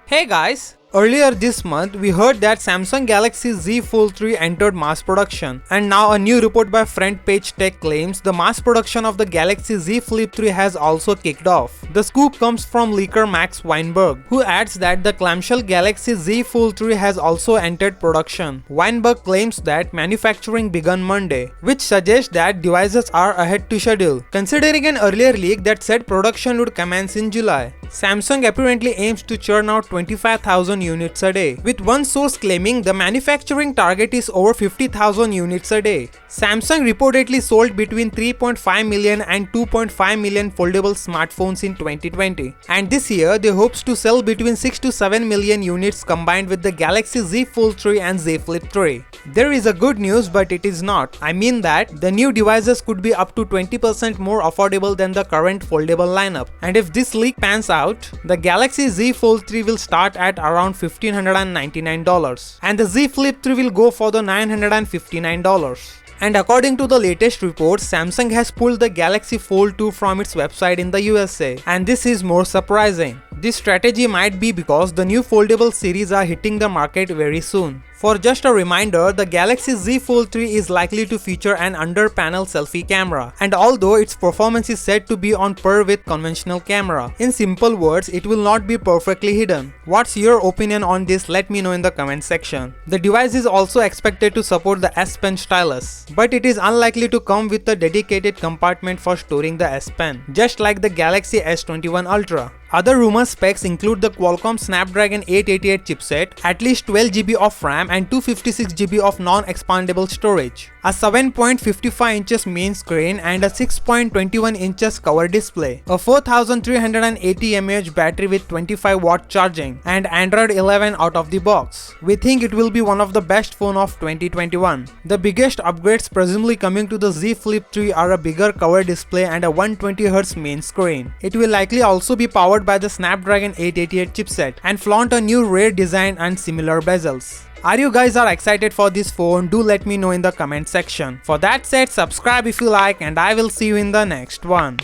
Hey guys! Earlier this month, we heard that Samsung Galaxy Z Fold3 entered mass production, and now a new report by FrontPageTech claims the mass production of the Galaxy Z Flip3 has also kicked off. The scoop comes from leaker Max Weinbach, who adds that the clamshell Galaxy Z Fold3 has also entered production. Weinbach claims that manufacturing began Monday, which suggests that devices are ahead to schedule, considering an earlier leak that said production would commence in July. Samsung apparently aims to churn out 25,000 units a day, with one source claiming the manufacturing target is over 50,000 units a day. Samsung reportedly sold between 3.5 million and 2.5 million foldable smartphones in 2020, and this year they hopes to sell between 6 to 7 million units combined with the Galaxy Z Fold3 and Z Flip3. There is a good news, but it is not. I mean that the new devices could be up to 20% more affordable than the current foldable lineup, and if this leak pans out, the Galaxy Z Fold3 will start at around $1,599 and the Z Flip3 will go for the $959. And according to the latest reports, Samsung has pulled the Galaxy Fold 2 from its website in the USA, and this is more surprising. This strategy might be because the new foldable series are hitting the market very soon. For just a reminder, the Galaxy Z Fold3 is likely to feature an under-panel selfie camera, and although its performance is said to be on par with conventional camera, in simple words, it will not be perfectly hidden. What's your opinion on this? Let me know in the comment section. The device is also expected to support the S Pen stylus, but it is unlikely to come with a dedicated compartment for storing the S Pen, just like the Galaxy S21 Ultra. Other rumored specs include the Qualcomm Snapdragon 888 chipset, at least 12GB of RAM and 256GB of non-expandable storage, a 7.55 inches main screen and a 6.21 inches cover display, a 4380 mAh battery with 25-watt charging, and Android 11 out of the box. We think it will be one of the best phones of 2021. The biggest upgrades presumably coming to the Z Flip3 are a bigger cover display and a 120Hz main screen. It will likely also be powered by the Snapdragon 888 chipset and flaunt a new rare design and similar bezels. Are you guys excited for this phone? Do let me know in the comment section. For that said, subscribe if you like, and I will see you in the next one.